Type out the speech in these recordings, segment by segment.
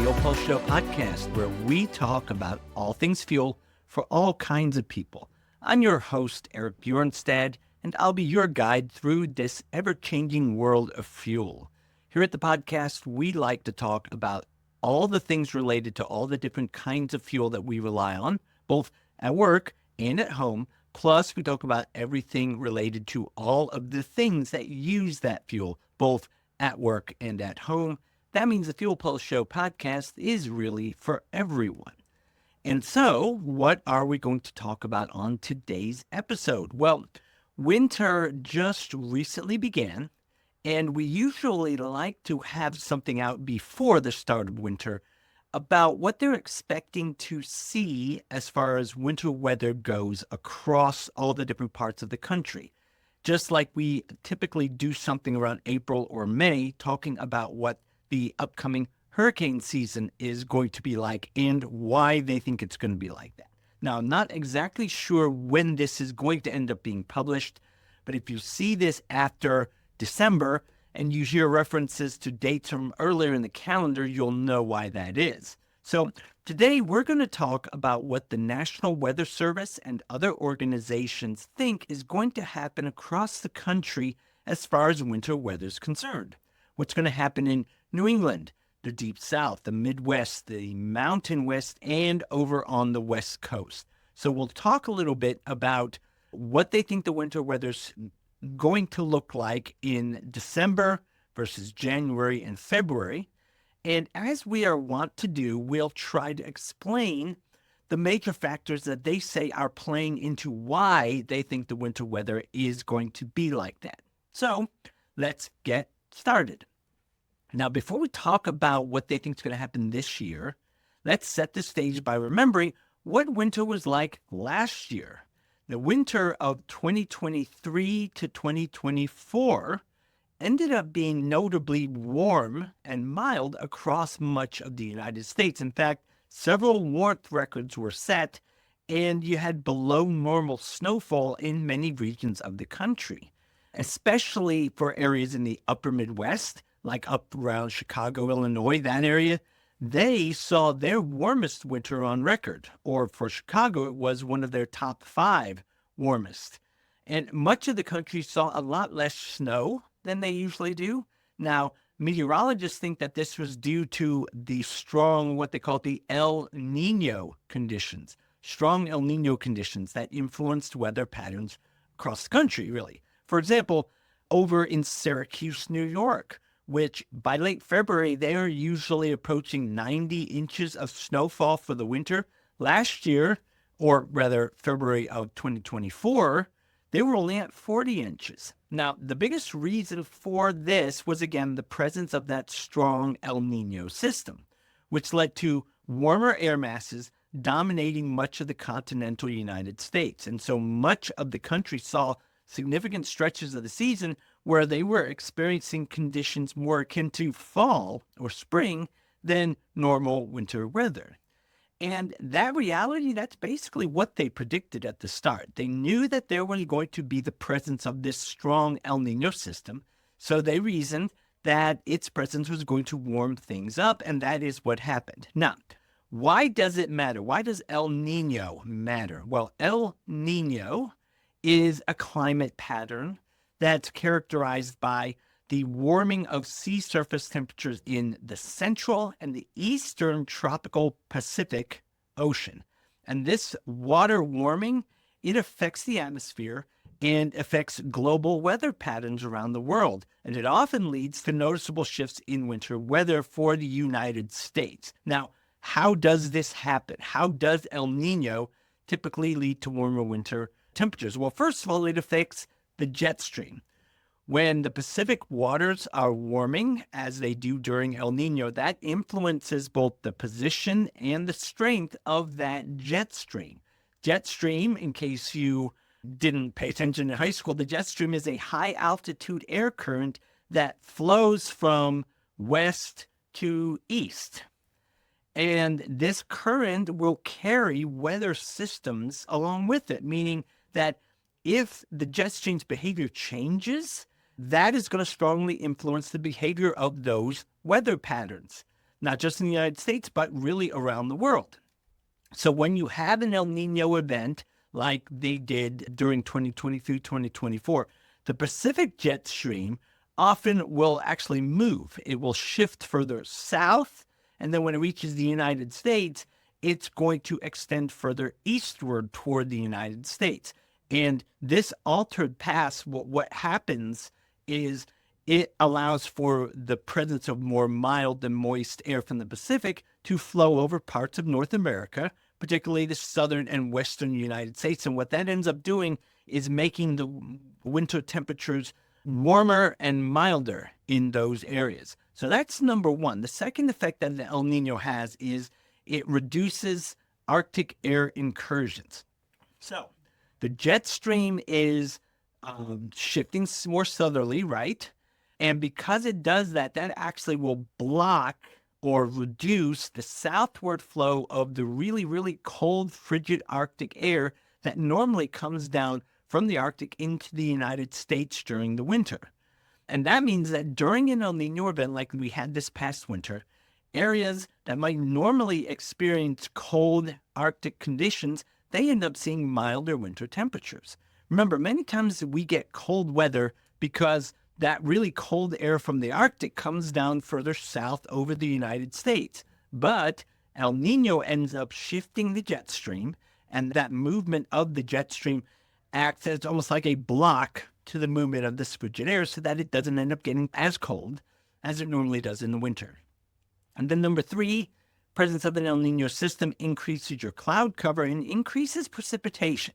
Fuel Pulse Show podcast, where we talk about all things fuel for all kinds of people. I'm your host, Erik Bjornstad, and I'll be your guide through this ever-changing world of fuel. Here at the podcast, we like to talk about all the things related to all the different kinds of fuel that we rely on, both at work and at home. Plus, we talk about everything related to all of the things that use that fuel, both at work and at home. That means the Fuel Pulse Show podcast is really for everyone. And so, what are we going to talk about on today's episode? Well, winter just recently began, and we usually like to have something out before the start of winter about what they're expecting to see as far as winter weather goes across all the different parts of the country. Just like we typically do something around April or May, talking about what the upcoming hurricane season is going to be like and why they think it's going to be like that. Now, I'm not exactly sure when this is going to end up being published, but if you see this after December and you hear references to dates from earlier in the calendar, you'll know why that is. So today we're going to talk about what the National Weather Service and other organizations think is going to happen across the country as far as winter weather is concerned. What's going to happen in New England, the Deep South, the Midwest, the Mountain West, and over on the West Coast. So we'll talk a little bit about what they think the winter weather's going to look like in December versus January and February. And as we are wont to do, we'll try to explain the major factors that they say are playing into why they think the winter weather is going to be like that. So let's get started. Now, before we talk about what they think is going to happen this year, let's set the stage by remembering what winter was like last year. The winter of 2023 to 2024 ended up being notably warm and mild across much of the United States. In fact, several warmth records were set, and you had below normal snowfall in many regions of the country, especially for areas in the upper Midwest, like up around Chicago, Illinois, that area. They saw their warmest winter on record, or for Chicago, it was one of their top 5 warmest. And much of the country saw a lot less snow than they usually do. Now, meteorologists think that this was due to the strong, what they call the El Niño conditions, strong El Niño conditions that influenced weather patterns across the country, really. For example, over in Syracuse, New York, which by late February, they are usually approaching 90 inches of snowfall for the winter. Last year, or rather February of 2024, they were only at 40 inches. Now, the biggest reason for this was, again, the presence of that strong El Niño system, which led to warmer air masses dominating much of the continental United States. And so much of the country saw significant stretches of the season where they were experiencing conditions more akin to fall or spring than normal winter weather. And that reality, that's basically what they predicted at the start. They knew that there was going to be the presence of this strong El Niño system, so they reasoned that its presence was going to warm things up, and that is what happened. Now, why does it matter? Why does El Niño matter? Well, El Niño is a climate pattern that's characterized by the warming of sea surface temperatures in the central and the eastern tropical Pacific Ocean. And this water warming, it affects the atmosphere and affects global weather patterns around the world. And it often leads to noticeable shifts in winter weather for the United States. Now, how does this happen? How does El Niño typically lead to warmer winter temperatures? Well, first of all, it affects the jet stream. When the Pacific waters are warming, as they do during El Niño, that influences both the position and the strength of that jet stream. Jet stream, in case you didn't pay attention in high school, the jet stream is a high-altitude air current that flows from west to east. And this current will carry weather systems along with it, meaning that if the jet stream's behavior changes, that is going to strongly influence the behavior of those weather patterns. not just in the United States, but really around the world. So when you have an El Nino event like they did during 2023, 2024, the Pacific jet stream often will actually move. It will shift further south, and then when it reaches the United States, it's going to extend further eastward toward the United States. And this altered path, what happens is it allows for the presence of more mild and moist air from the Pacific to flow over parts of North America, particularly the southern and western United States. And what that ends up doing is making the winter temperatures warmer and milder in those areas. So that's number one. The second effect that the El Nino has is it reduces Arctic air incursions. So the jet stream is shifting more southerly, right? And because it does that, that actually will block or reduce the southward flow of the really, really cold, frigid Arctic air that normally comes down from the Arctic into the United States during the winter. And that means that during an El Nino event like we had this past winter, areas that might normally experience cold Arctic conditions, they end up seeing milder winter temperatures. Remember, many times we get cold weather because that really cold air from the Arctic comes down further south over the United States. But El Nino ends up shifting the jet stream, and that movement of the jet stream acts as almost like a block to the movement of this frigid air so that it doesn't end up getting as cold as it normally does in the winter. And then number three, presence of an El Nino system increases your cloud cover and increases precipitation.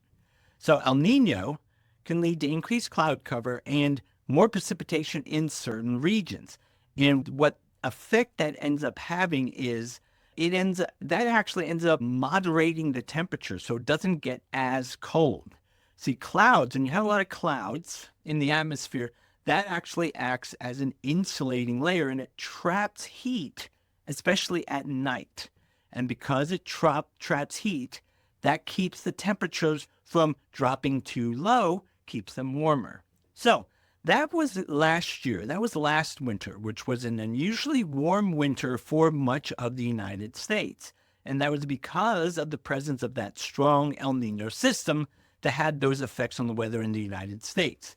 So El Nino can lead to increased cloud cover and more precipitation in certain regions. And what effect that ends up having is that actually ends up moderating the temperature so it doesn't get as cold. See, clouds, and you have a lot of clouds in the atmosphere, that actually acts as an insulating layer and it traps heat, especially at night. And because it traps heat, that keeps the temperatures from dropping too low, keeps them warmer. So that was last year. That was last winter, which was an unusually warm winter for much of the United States. And that was because of the presence of that strong El Nino system that had those effects on the weather in the United States.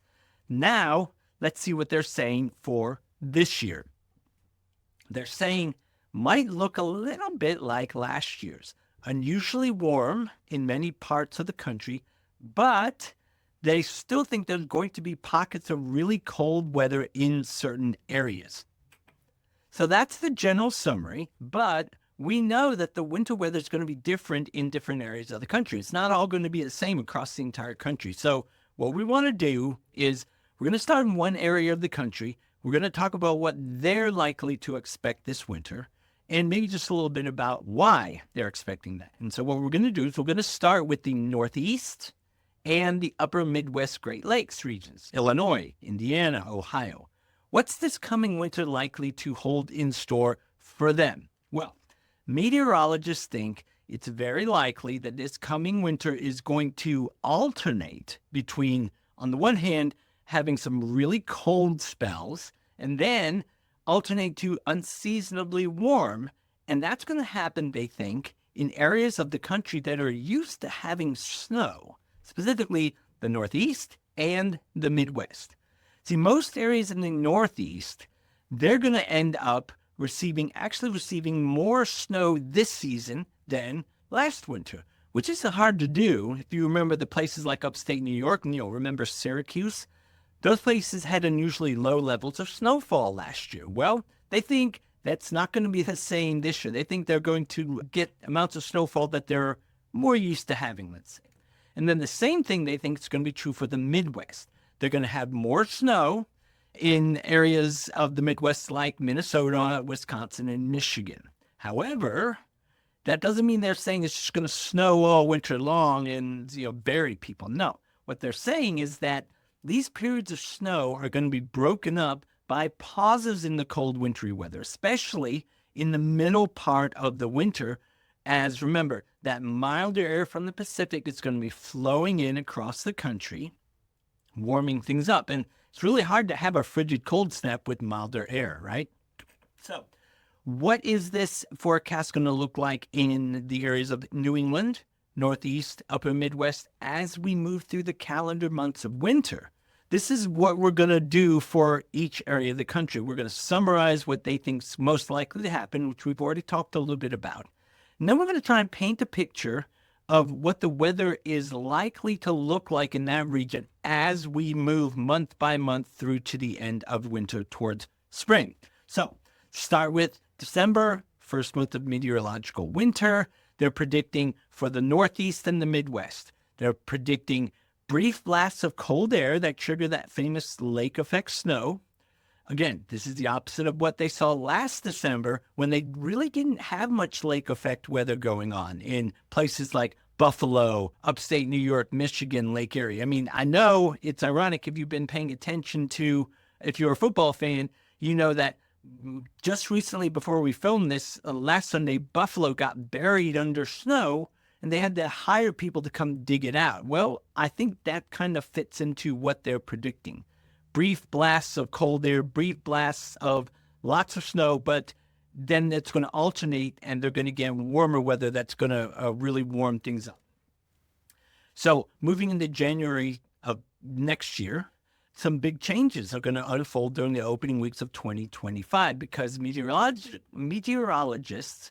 Now, let's see what they're saying for this year. They're saying might look a little bit like last year's. Unusually warm in many parts of the country, but they still think there's going to be pockets of really cold weather in certain areas. So that's the general summary, but we know that the winter weather is going to be different in different areas of the country. It's not all going to be the same across the entire country. So what we want to do is we're going to start in one area of the country. We're going to talk about what they're likely to expect this winter and maybe just a little bit about why they're expecting that. And so what we're going to do is we're going to start with the Northeast and the upper Midwest Great Lakes regions, Illinois, Indiana, Ohio. What's this coming winter likely to hold in store for them? Well, meteorologists think it's very likely that this coming winter is going to alternate between, on the one hand, having some really cold spells, and then alternate to unseasonably warm. And that's going to happen, they think, in areas of the country that are used to having snow, specifically the Northeast and the Midwest. See, most areas in the Northeast, they're going to end up receiving more snow this season than last winter, which is hard to do. If you remember the places like upstate New York, and you'll remember Syracuse, those places had unusually low levels of snowfall last year. Well, they think that's not going to be the same this year. They think they're going to get amounts of snowfall that they're more used to having, let's say. And then the same thing they think is going to be true for the Midwest. They're going to have more snow in areas of the Midwest like Minnesota, Wisconsin, and Michigan. However, that doesn't mean they're saying it's just going to snow all winter long and bury people. No. What they're saying is that these periods of snow are going to be broken up by pauses in the cold wintry weather, especially in the middle part of the winter. As remember, that milder air from the Pacific is going to be flowing in across the country, warming things up. And it's really hard to have a frigid cold snap with milder air, right? So What is this forecast going to look like in the areas of New England, Northeast, Upper Midwest as we move through the calendar months of winter? This is what we're going to do for each area of the country. We're going to summarize what they think is most likely to happen, which we've already talked a little bit about. And then we're going to try and paint a picture of what the weather is likely to look like in that region as we move month by month through to the end of winter towards spring. So start with December, first month of meteorological winter. They're predicting for the Northeast and the Midwest. They're predicting brief blasts of cold air that trigger that famous lake effect snow. Again, this is the opposite of what they saw last December when they really didn't have much lake effect weather going on in places like Buffalo, upstate New York, Michigan, Lake Erie. I mean, I know it's ironic if you've been paying attention to, if you're a football fan, you know that just recently before we filmed this, last Sunday, Buffalo got buried under snow and they had to hire people to come dig it out. Well, I think that kind of fits into what they're predicting. Brief blasts of cold air, brief blasts of lots of snow, but then it's going to alternate and they're going to get warmer weather that's going to really warm things up. So moving into January of next year, some big changes are going to unfold during the opening weeks of 2025 because meteorologists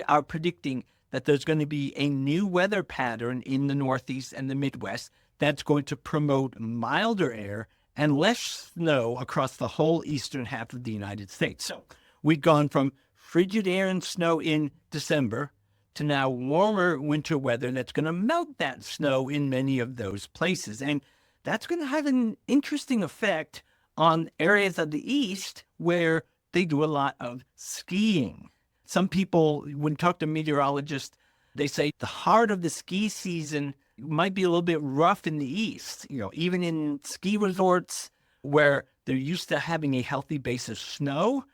are predicting that there's going to be a new weather pattern in the Northeast and the Midwest that's going to promote milder air and less snow across the whole eastern half of the United States. So we've gone from frigid air and snow in December to now warmer winter weather that's going to melt that snow in many of those places. And that's going to have an interesting effect on areas of the East where they do a lot of skiing. Some people, when you talk to meteorologists, they say the heart of the ski season might be a little bit rough in the East, even in ski resorts where they're used to having a healthy base of snow.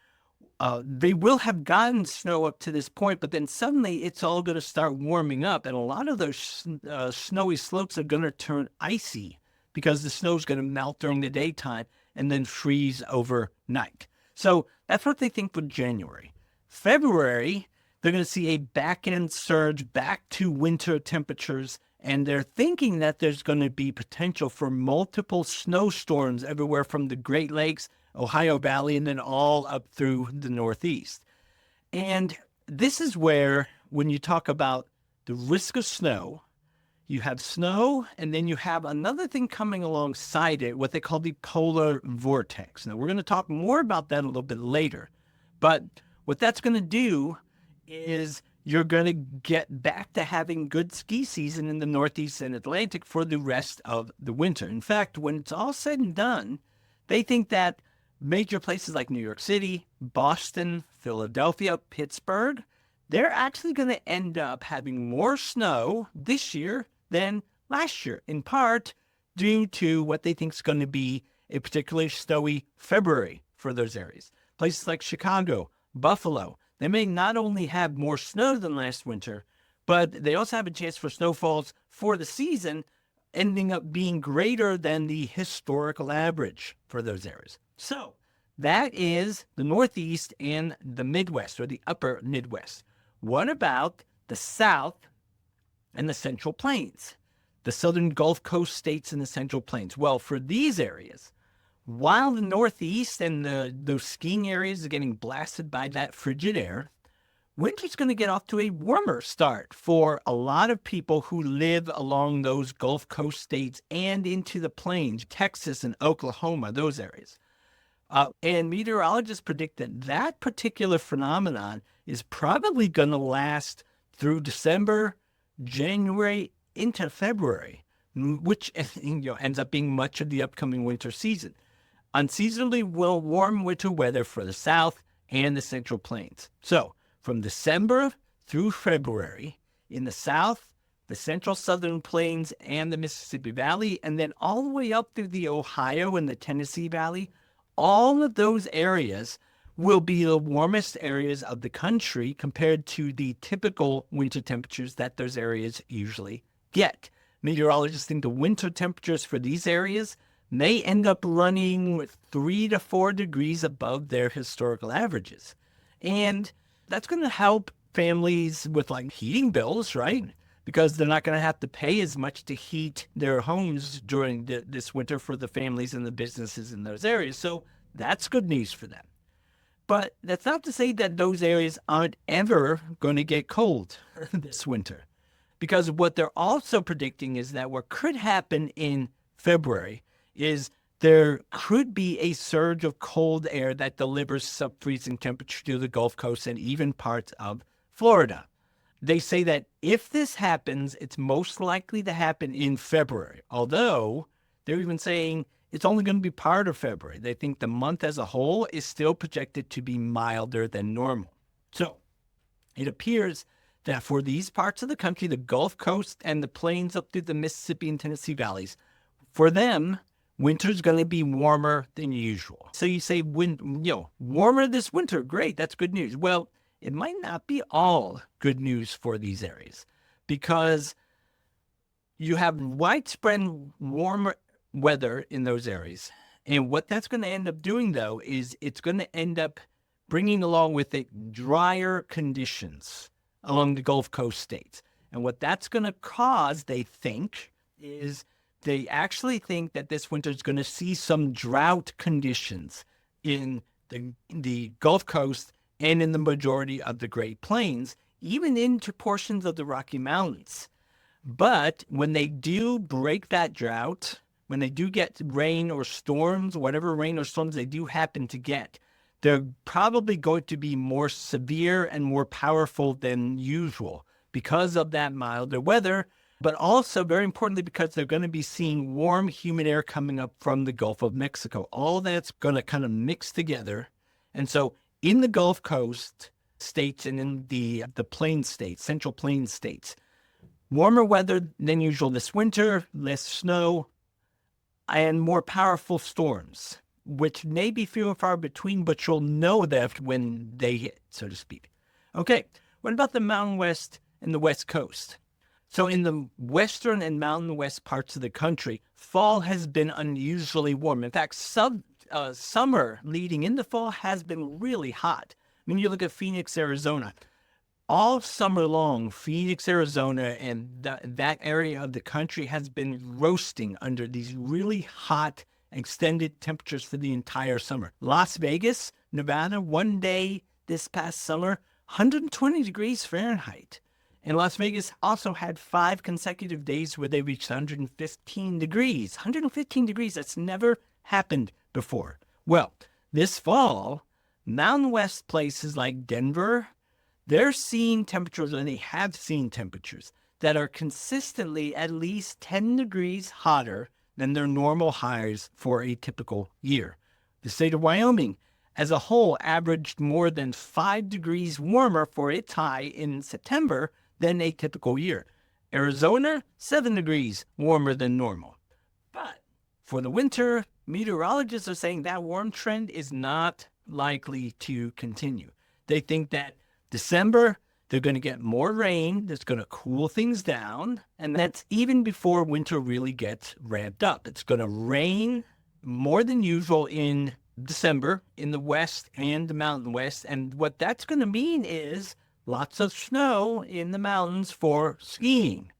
They will have gotten snow up to this point, but then suddenly it's all going to start warming up. And a lot of those snowy slopes are going to turn icy because the snow is going to melt during the daytime and then freeze overnight. So that's what they think for January. February, they're going to see a back-end surge back to winter temperatures. And they're thinking that there's going to be potential for multiple snowstorms everywhere from the Great Lakes, Ohio Valley, and then all up through the Northeast. And this is where, when you talk about the risk of snow, you have snow, and then you have another thing coming alongside it, what they call the polar vortex. Now, we're going to talk more about that a little bit later. But what that's going to do is you're going to get back to having good ski season in the Northeast and Atlantic for the rest of the winter. In fact, when it's all said and done, they think that major places like New York City, Boston, Philadelphia, Pittsburgh, they're actually going to end up having more snow this year than last year, in part due to what they think is going to be a particularly snowy February for those areas. Places like Chicago, Buffalo, they may not only have more snow than last winter, but they also have a chance for snowfalls for the season ending up being greater than the historical average for those areas. So that is the Northeast and the Midwest, or the upper Midwest. What about the South and the Central Plains, the southern Gulf Coast states and the Central Plains? Well, for these areas, while the Northeast and those skiing areas are getting blasted by that frigid air, winter's going to get off to a warmer start for a lot of people who live along those Gulf Coast states and into the plains, Texas and Oklahoma, those areas. And meteorologists predict that that particular phenomenon is probably going to last through December, January, into February, which ends up being much of the upcoming winter season. Unseasonably warm winter weather for the South and the Central Plains. So from December through February in the South, the Central Southern Plains and the Mississippi Valley, and then all the way up through the Ohio and the Tennessee Valley, all of those areas will be the warmest areas of the country compared to the typical winter temperatures that those areas usually get. Meteorologists think the winter temperatures for these areas may end up running 3 to 4 degrees above their historical averages. And that's going to help families with like heating bills, right? Because they're not going to have to pay as much to heat their homes during this winter for the families and the businesses in those areas. So that's good news for them. But that's not to say that those areas aren't ever going to get cold this winter. Because what they're also predicting is that what could happen in February is there could be a surge of cold air that delivers sub-freezing temperature to the Gulf Coast and even parts of Florida. They say that if this happens, it's most likely to happen in February, although they're even saying it's only going to be part of February. They think the month as a whole is still projected to be milder than normal. So it appears that for these parts of the country, the Gulf Coast and the plains up through the Mississippi and Tennessee valleys, for them, winter's going to be warmer than usual. So you say, warmer this winter, great, that's good news. Well, it might not be all good news for these areas because you have widespread warmer weather in those areas. And what that's going to end up doing, though, is it's going to end up bringing along with it drier conditions along the Gulf Coast states. And what that's going to cause, they think, is they actually think that this winter is going to see some drought conditions in the Gulf Coast and in the majority of the Great Plains, even into portions of the Rocky Mountains. But when they do break that drought, when they do get rain or storms, whatever rain or storms they do happen to get, they're probably going to be more severe and more powerful than usual because of that milder weather, but also, very importantly, because they're going to be seeing warm, humid air coming up from the Gulf of Mexico. All that's going to kind of mix together. And so in the Gulf Coast states and in the plain states, central plain states, warmer weather than usual this winter, less snow, and more powerful storms, which may be few and far between, but you'll know that when they hit, so to speak. Okay, what about the Mountain West and the West Coast? So in the western and Mountain West parts of the country, fall has been unusually warm. In fact, summer leading into fall has been really hot. I mean, you look at Phoenix, Arizona. All summer long, Phoenix, Arizona, and that area of the country has been roasting under these really hot, extended temperatures for the entire summer. Las Vegas, Nevada, one day this past summer, 120 degrees Fahrenheit. And Las Vegas also had 5 consecutive days where they reached 115 degrees. 115 degrees, that's never happened before. Well, this fall, Mountain West places like Denver, they're seeing temperatures, and they have seen temperatures that are consistently at least 10 degrees hotter than their normal highs for a typical year. The state of Wyoming, as a whole, averaged more than 5 degrees warmer for its high in September than a typical year. Arizona, 7 degrees warmer than normal. But for the winter, meteorologists are saying that warm trend is not likely to continue. They think that December, they're going to get more rain that's going to cool things down, and that's even before winter really gets ramped up. It's going to rain more than usual in December in the West and the Mountain West, and what that's going to mean is lots of snow in the mountains for skiing.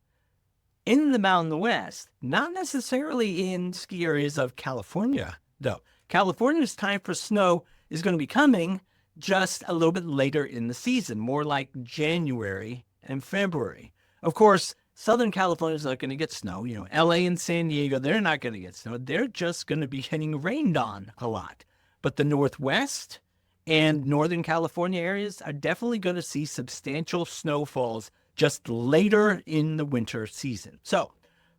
In the Mountain West, not necessarily in ski areas of California, though. California's time for snow is going to be coming just a little bit later in the season, more like January and February. Of course, Southern California is not going to get snow. LA and San Diego, they're not going to get snow. They're just going to be getting rained on a lot. But the Northwest and Northern California areas are definitely going to see substantial snowfalls just later in the winter season. So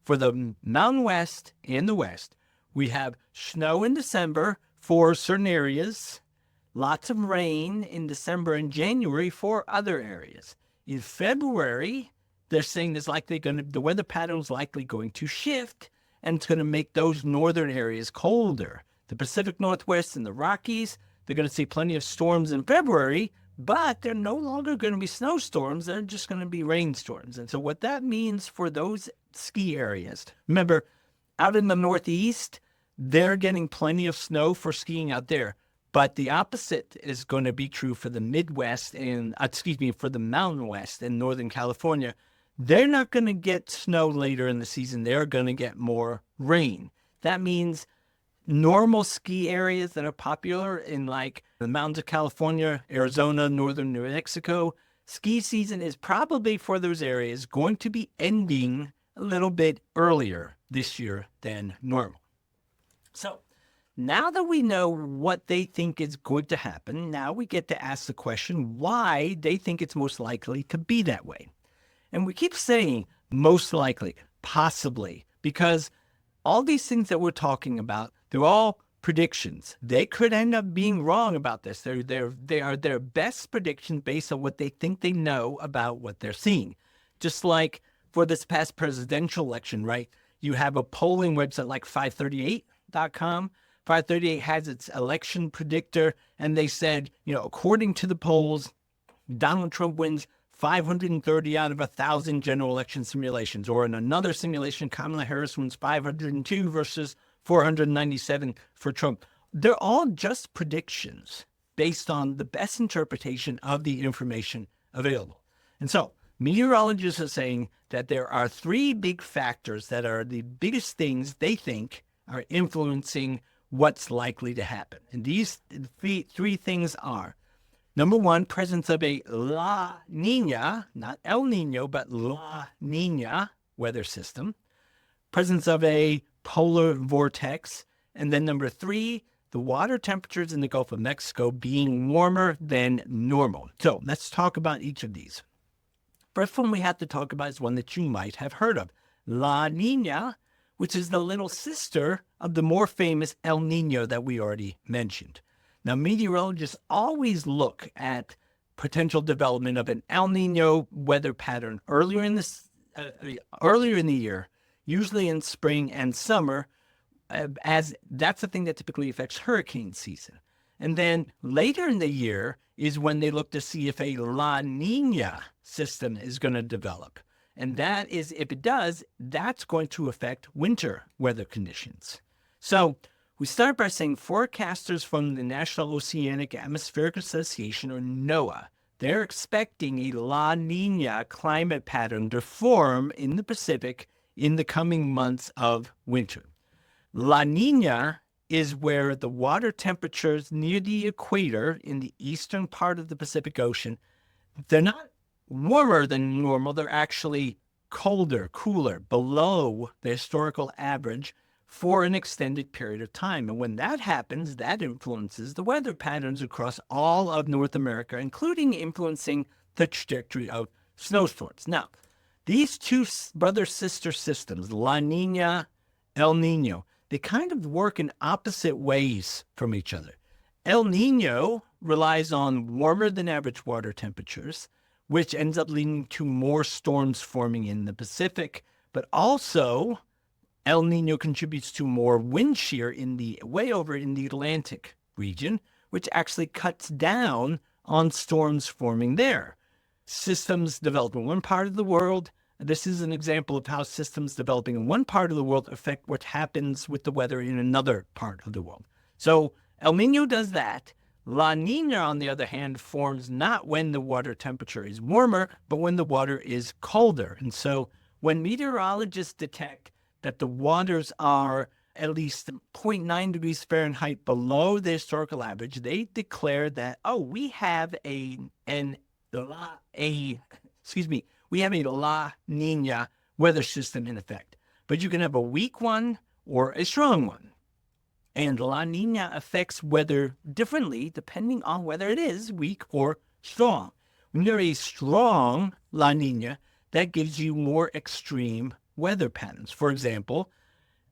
for the Mountain West and the West, we have snow in December for certain areas, lots of rain in December and January for other areas. In February, they're saying the weather pattern is likely going to shift, and it's going to make those northern areas colder. The Pacific Northwest and the Rockies, they're going to see plenty of storms in February, but they're no longer going to be snowstorms. They're just going to be rainstorms. And so what that means for those ski areas, remember, out in the Northeast, they're getting plenty of snow for skiing out there. But the opposite is going to be true for the Midwest and, for the Mountain West and Northern California. They're not going to get snow later in the season. They're going to get more rain. That means normal ski areas that are popular in like the mountains of California, Arizona, northern New Mexico, ski season is probably for those areas going to be ending a little bit earlier this year than normal. So now that we know what they think is going to happen, now we get to ask the question why they think it's most likely to be that way. And we keep saying most likely, possibly, because all these things that we're talking about, they're all predictions. They could end up being wrong about this. They are their best prediction based on what they think they know about what they're seeing. Just like for this past presidential election, right? You have a polling website like 538.com. 538 has its election predictor, and they said, according to the polls, Donald Trump wins 530 out of 1,000 general election simulations. Or in another simulation, Kamala Harris wins 502 versus 497 for Trump. They're all just predictions based on the best interpretation of the information available. And so meteorologists are saying that there are three big factors that are the biggest things they think are influencing what's likely to happen. And these three things are, number one, presence of a La Niña, not El Niño, but La Niña weather system, presence of a polar vortex, and then number three, the water temperatures in the Gulf of Mexico being warmer than normal. So let's talk about each of these. First one we have to talk about is one that you might have heard of, La Niña, which is the little sister of the more famous El Niño that we already mentioned. Now, meteorologists always look at potential development of an El Niño weather pattern earlier in the year, usually in spring and summer, as that's the thing that typically affects hurricane season. And then later in the year is when they look to see if a La Niña system is going to develop. And that is, if it does, that's going to affect winter weather conditions. So we start by saying forecasters from the National Oceanic Atmospheric Association, or NOAA, they're expecting a La Niña climate pattern to form in the Pacific in the coming months of winter. La Niña is where the water temperatures near the equator in the eastern part of the Pacific Ocean, they're not warmer than normal. They're actually colder, cooler, below the historical average for an extended period of time. And when that happens, that influences the weather patterns across all of North America, including influencing the trajectory of snowstorms. Now, these two brother-sister systems, La Niña, El Niño, they kind of work in opposite ways from each other. El Niño relies on warmer than average water temperatures, which ends up leading to more storms forming in the Pacific. But also, El Niño contributes to more wind shear way over in the Atlantic region, which actually cuts down on storms forming there. Systems develop in one part of the world. This is an example of how systems developing in one part of the world affect what happens with the weather in another part of the world. So El Niño does that. La Niña, on the other hand, forms not when the water temperature is warmer, but when the water is colder. And so when meteorologists detect that the waters are at least 0.9 degrees Fahrenheit below the historical average, they declare that, we have a La Niña weather system in effect. But you can have a weak one or a strong one. And La Niña affects weather differently depending on whether it is weak or strong. When you're a strong La Niña, that gives you more extreme weather patterns. For example,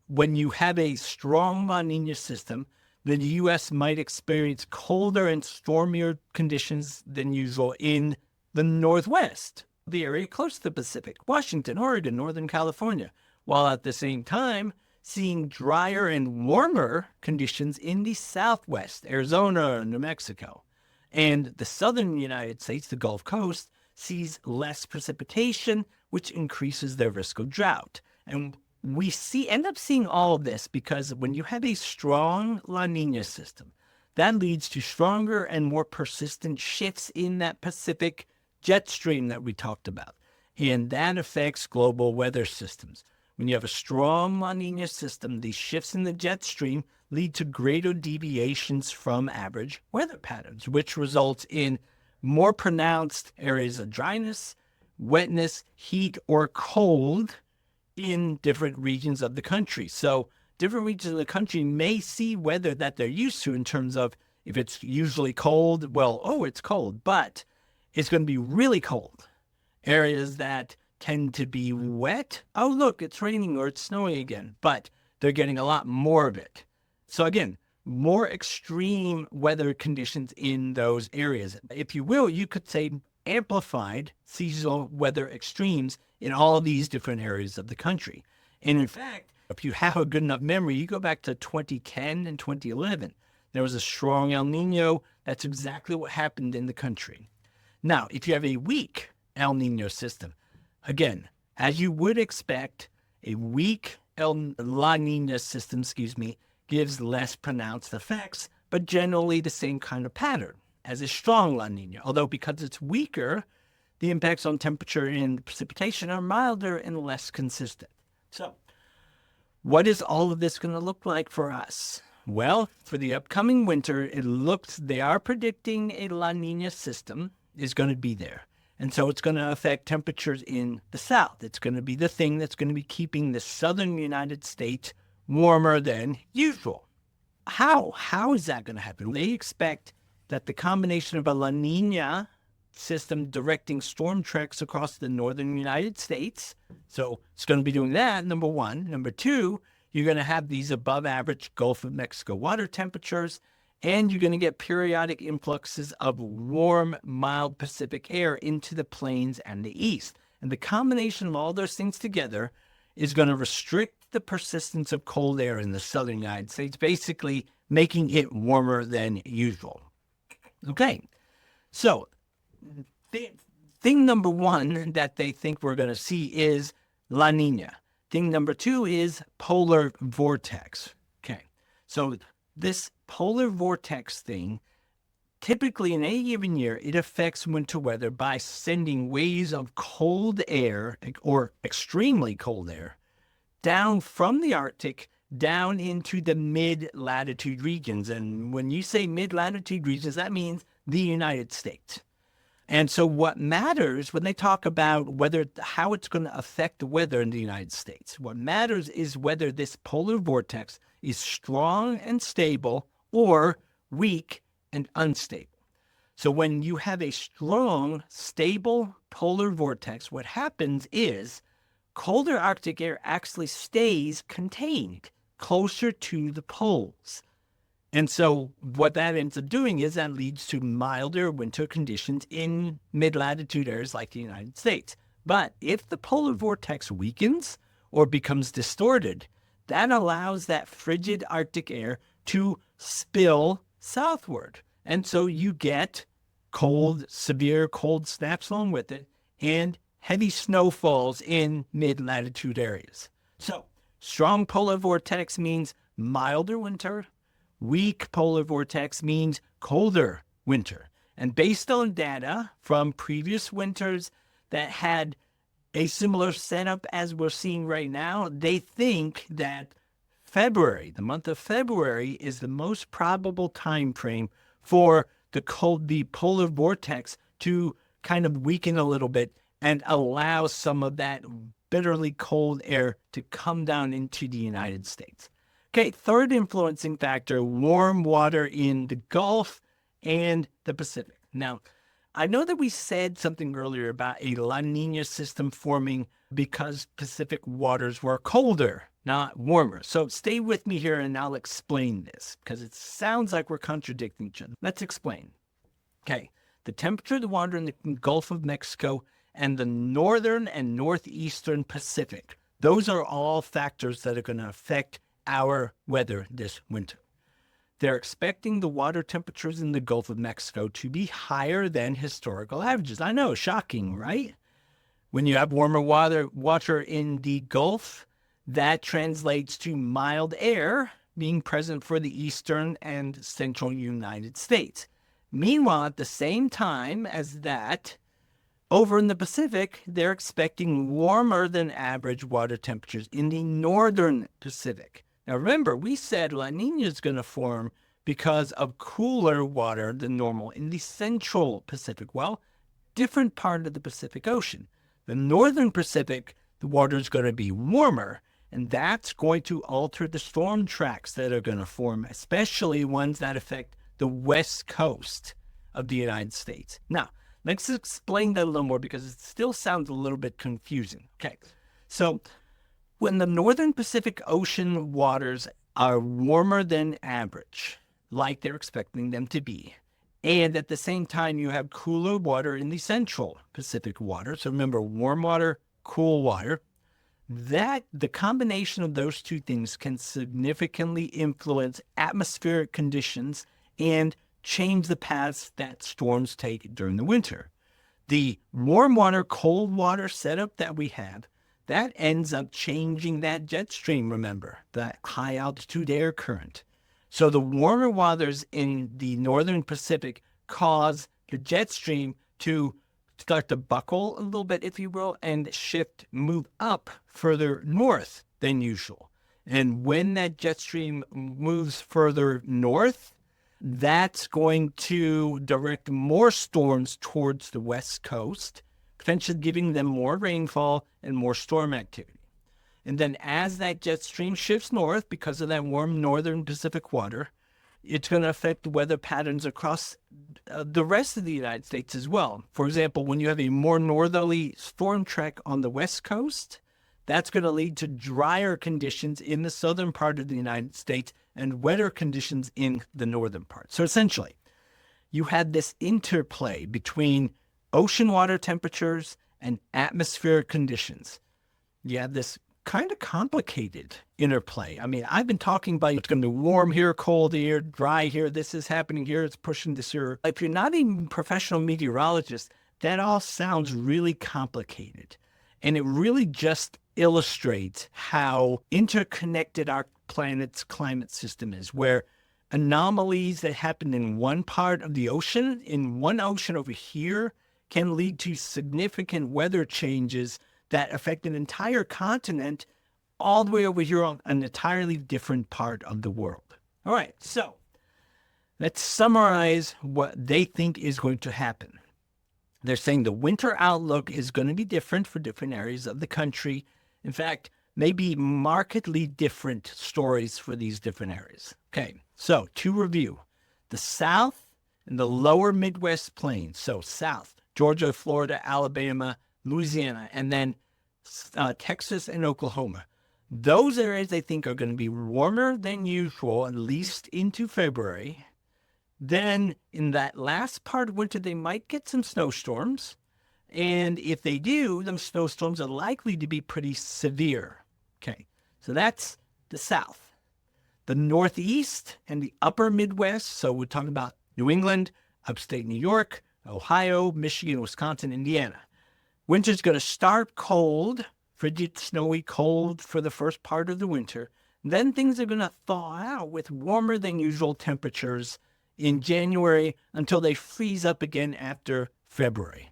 when you have a strong La Niña system, the U.S. might experience colder and stormier conditions than usual in the Northwest, the area close to the Pacific, Washington, Oregon, Northern California, while at the same time seeing drier and warmer conditions in the Southwest, Arizona, New Mexico. And the southern United States, the Gulf Coast, sees less precipitation, which increases their risk of drought. And we end up seeing all of this because when you have a strong La Niña system, that leads to stronger and more persistent shifts in that Pacific jet stream that we talked about. And that affects global weather systems. When you have a strong La Nina system, these shifts in the jet stream lead to greater deviations from average weather patterns, which results in more pronounced areas of dryness, wetness, heat, or cold in different regions of the country. So different regions of the country may see weather that they're used to in terms of if it's usually cold, well, oh, it's cold, but it's going to be really cold. Areas that tend to be wet, oh, look, it's raining or it's snowing again, but they're getting a lot more of it. So again, more extreme weather conditions in those areas. If you will, you could say amplified seasonal weather extremes in all of these different areas of the country. And in fact, if you have a good enough memory, you go back to 2010 and 2011. There was a strong El Nino. That's exactly what happened in the country. Now, if you have a weak El Nino system, again, as you would expect, a weak La Nina system, gives less pronounced effects, but generally the same kind of pattern as a strong La Nina. Although because it's weaker, the impacts on temperature and precipitation are milder and less consistent. So, what is all of this going to look like for us? Well, for the upcoming winter, they are predicting a La Nina system is going to be there. And so it's going to affect temperatures in the south. It's going to be the thing that's going to be keeping the southern United States warmer than usual. How is that going to happen? They expect that the combination of a La Nina system directing storm tracks across the northern United States. So it's going to be doing that, number one. Number two, you're going to have these above average Gulf of Mexico water temperatures, and you're going to get periodic influxes of warm, mild Pacific air into the plains and the east. And the combination of all those things together is going to restrict the persistence of cold air in the southern United States, basically making it warmer than usual. Okay, so thing number one that they think we're going to see is La Nina. Thing number two is polar vortex. Okay, so this polar vortex thing, typically in any given year, it affects winter weather by sending waves of cold air or extremely cold air down from the Arctic down into the mid-latitude regions. And when you say mid-latitude regions, that means the United States. And so what matters when they talk about how it's going to affect the weather in the United States, what matters is whether this polar vortex is strong and stable or weak and unstable. So when you have a strong, stable polar vortex, what happens is colder Arctic air actually stays contained closer to the poles. And so what that ends up doing is that leads to milder winter conditions in mid-latitude areas like the United States. But if the polar vortex weakens or becomes distorted, that allows that frigid Arctic air to spill southward. And so you get severe cold snaps along with it, and heavy snowfalls in mid-latitude areas. So strong polar vortex means milder winter. Weak polar vortex means colder winter. And based on data from previous winters that had a similar setup as we're seeing right now, they think that February, the month of February, is the most probable time frame for the polar vortex to kind of weaken a little bit and allow some of that bitterly cold air to come down into the United States. Okay, third influencing factor, warm water in the Gulf and the Pacific. Now, I know that we said something earlier about a La Nina system forming because Pacific waters were colder, not warmer. So stay with me here and I'll explain this because it sounds like we're contradicting each other. Let's explain. Okay, the temperature of the water in the Gulf of Mexico and the northern and northeastern Pacific, those are all factors that are going to affect our weather this winter. They're expecting the water temperatures in the Gulf of Mexico to be higher than historical averages. I know, shocking, right? When you have warmer water in the Gulf, that translates to mild air being present for the eastern and central United States. Meanwhile, at the same time as that, over in the Pacific, they're expecting warmer than average water temperatures in the northern Pacific. Now, remember, we said La Niña is going to form because of cooler water than normal in the central Pacific. Well, different part of the Pacific Ocean. The northern Pacific, the water is going to be warmer, and that's going to alter the storm tracks that are going to form, especially ones that affect the west coast of the United States. Now, let's explain that a little more because it still sounds a little bit confusing. Okay, so when the northern Pacific Ocean waters are warmer than average, like they're expecting them to be, and at the same time you have cooler water in the central Pacific water, so remember, warm water, cool water, that the combination of those two things can significantly influence atmospheric conditions and change the paths that storms take during the winter. The warm water, cold water setup that we have, that ends up changing that jet stream, remember, that high altitude air current. So the warmer waters in the northern Pacific cause the jet stream to start to buckle a little bit, if you will, and move up further north than usual. And when that jet stream moves further north, that's going to direct more storms towards the west coast, potentially giving them more rainfall and more storm activity. And then as that jet stream shifts north, because of that warm northern Pacific water, it's going to affect the weather patterns across the rest of the United States as well. For example, when you have a more northerly storm track on the west coast, that's going to lead to drier conditions in the southern part of the United States and wetter conditions in the northern part. So essentially, you had this interplay between ocean water temperatures and atmospheric conditions. You have this kind of complicated interplay. I mean, I've been talking about it's going to be warm here, cold here, dry here, this is happening here, it's pushing this here. If you're not a professional meteorologist, that all sounds really complicated. And it really just illustrates how interconnected our planet's climate system is, where anomalies that happen in one part of the ocean, in one ocean over here, can lead to significant weather changes that affect an entire continent all the way over here on an entirely different part of the world. All right, so let's summarize what they think is going to happen. They're saying the winter outlook is going to be different for different areas of the country. In fact, maybe markedly different stories for these different areas. Okay, so to review, the South and the lower Midwest plains, so South, Georgia, Florida, Alabama, Louisiana, and then Texas and Oklahoma. Those areas they think are going to be warmer than usual, at least into February. Then in that last part of winter, they might get some snowstorms. And if they do, them snowstorms are likely to be pretty severe. Okay, so that's the South. The Northeast and the upper Midwest, so we're talking about New England, upstate New York, Ohio, Michigan, Wisconsin, Indiana. Winter's going to start cold, frigid, snowy, cold for the first part of the winter. Then things are going to thaw out with warmer than usual temperatures in January until they freeze up again after February.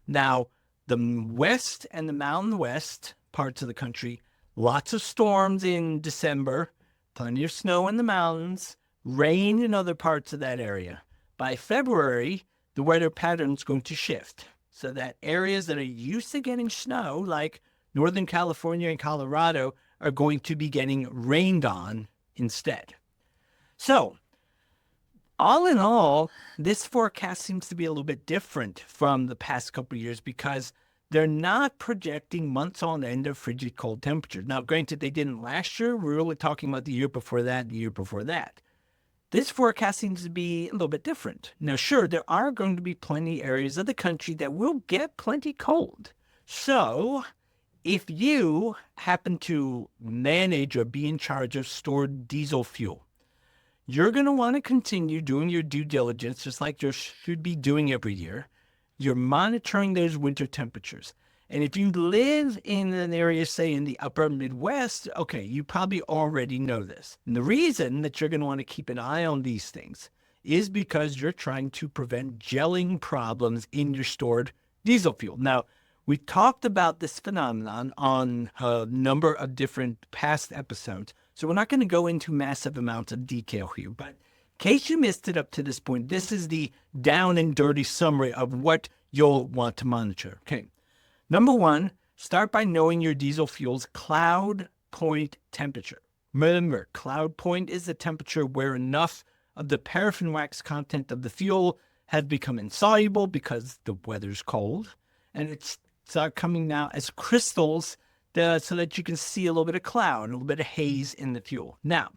Now, the West and the Mountain West parts of the country, lots of storms in December, plenty of snow in the mountains, rain in other parts of that area. By February, the weather pattern is going to shift so that areas that are used to getting snow, like Northern California and Colorado, are going to be getting rained on instead. So, all in all, this forecast seems to be a little bit different from the past couple of years because they're not projecting months on end of frigid cold temperatures. Now, granted, they didn't last year. We're really talking about the year before that, the year before that. This forecast seems to be a little bit different. Now, sure, there are going to be plenty areas of the country that will get plenty cold. So, if you happen to manage or be in charge of stored diesel fuel, you're going to want to continue doing your due diligence, just like you should be doing every year. You're monitoring those winter temperatures. And if you live in an area, say in the upper Midwest, okay, you probably already know this. And the reason that you're going to want to keep an eye on these things is because you're trying to prevent gelling problems in your stored diesel fuel. Now, we talked about this phenomenon on a number of different past episodes, so we're not going to go into massive amounts of detail here. But in case you missed it up to this point, this is the down and dirty summary of what you'll want to monitor. Okay. Number one, start by knowing your diesel fuel's cloud point temperature. Remember, cloud point is the temperature where enough of the paraffin wax content of the fuel has become insoluble because the weather's cold, and it's coming now as crystals so that you can see a little bit of cloud, a little bit of haze in the fuel. Now,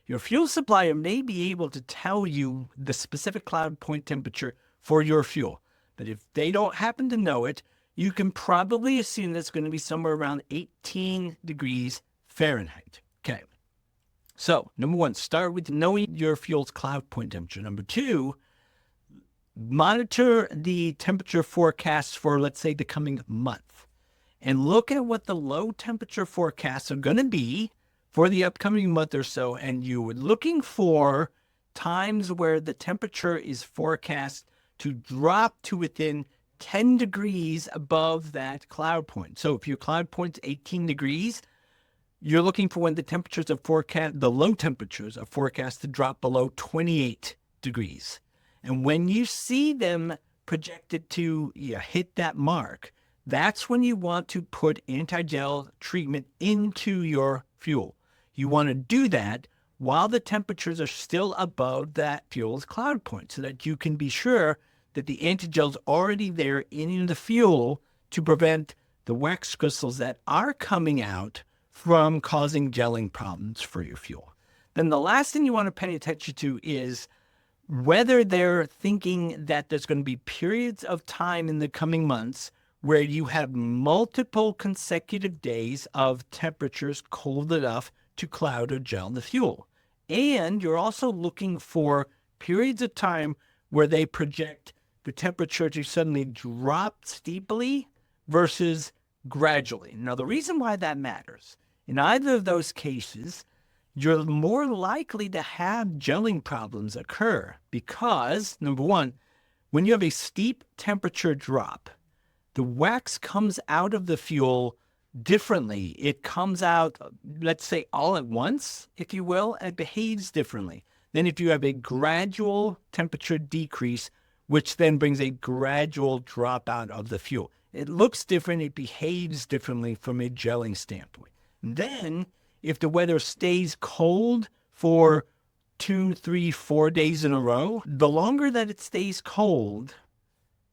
your fuel supplier may be able to tell you the specific cloud point temperature for your fuel, but if they don't happen to know it, you can probably assume that's going to be somewhere around 18 degrees Fahrenheit. Okay. So, number one, start with knowing your fuel's cloud point temperature. Number two, monitor the temperature forecasts for, let's say, the coming month. And look at what the low temperature forecasts are going to be for the upcoming month or so. And you're looking for times where the temperature is forecast to drop to within 10 degrees above that cloud point. So if your cloud point's 18 degrees, you're looking for when the temperatures are forecast, the low temperatures are forecast to drop below 28 degrees. And when you see them projected to hit that mark, that's when you want to put anti-gel treatment into your fuel. You want to do that while the temperatures are still above that fuel's cloud point so that you can be sure that the antigel's already there in the fuel to prevent the wax crystals that are coming out from causing gelling problems for your fuel. Then the last thing you want to pay attention to is whether they're thinking that there's going to be periods of time in the coming months where you have multiple consecutive days of temperatures cold enough to cloud or gel the fuel. And you're also looking for periods of time where they project the temperature to suddenly drop steeply versus gradually. Now, the reason why that matters, in either of those cases, you're more likely to have gelling problems occur because, number one, when you have a steep temperature drop, the wax comes out of the fuel differently. It comes out, let's say, all at once, if you will, and it behaves differently than if you have a gradual temperature decrease, which then brings a gradual drop out of the fuel. It looks different. It behaves differently from a gelling standpoint. Then, if the weather stays cold for 2, 3, 4 days in a row, the longer that it stays cold,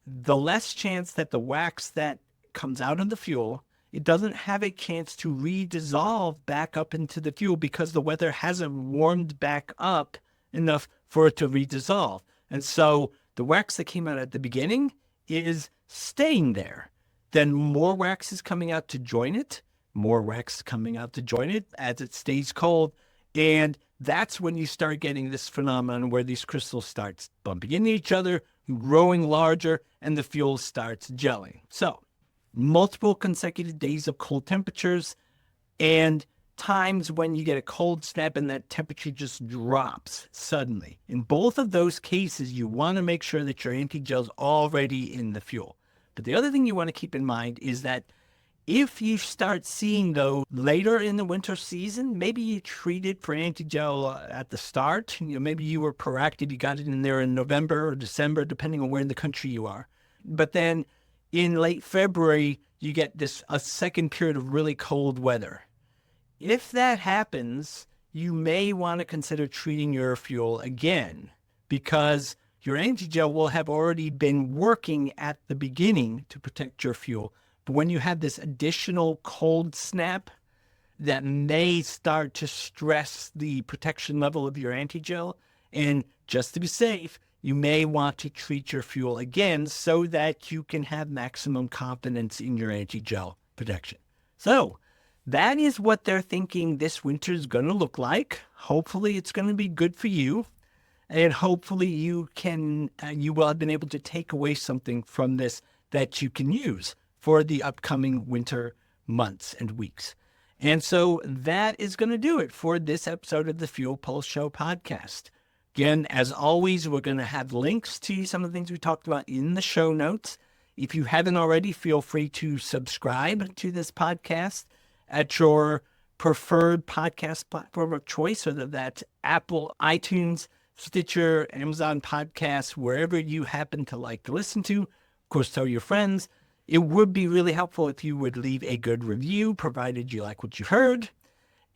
the less chance that the wax that comes out of the fuel, it doesn't have a chance to redissolve back up into the fuel because the weather hasn't warmed back up enough for it to redissolve. And so the wax that came out at the beginning is staying there. Then more wax is coming out to join it, more wax coming out to join it as it stays cold. And that's when you start getting this phenomenon where these crystals start bumping into each other, growing larger, and the fuel starts gelling. So multiple consecutive days of cold temperatures and times when you get a cold snap and that temperature just drops suddenly. In both of those cases, you want to make sure that your anti-gel's already in the fuel. But the other thing you want to keep in mind is that if you start seeing those later in the winter season, maybe you treated for anti-gel at the start. Maybe you were proactive, you got it in there in November or December, depending on where in the country you are. But then in late February, you get a second period of really cold weather. If that happens, you may want to consider treating your fuel again because your anti-gel will have already been working at the beginning to protect your fuel. But when you have this additional cold snap, that may start to stress the protection level of your anti-gel. And just to be safe, you may want to treat your fuel again so that you can have maximum confidence in your anti-gel protection. So that is what they're thinking this winter is going to look like. Hopefully it's going to be good for you. And hopefully you will have been able to take away something from this that you can use for the upcoming winter months and weeks. And so that is going to do it for this episode of the Fuel Pulse Show podcast. Again, as always, we're going to have links to some of the things we talked about in the show notes. If you haven't already, feel free to subscribe to this podcast at your preferred podcast platform of choice, whether that's Apple, iTunes, Stitcher, Amazon Podcasts, wherever you happen to like to listen to. Of course, tell your friends. It would be really helpful if you would leave a good review, provided you like what you heard.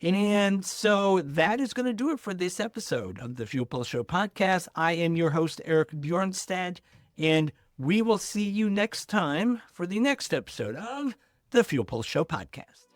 And so that is going to do it for this episode of the Fuel Pulse Show podcast. I am your host, Erik Bjornstad, and we will see you next time for the next episode of the Fuel Pulse Show podcast.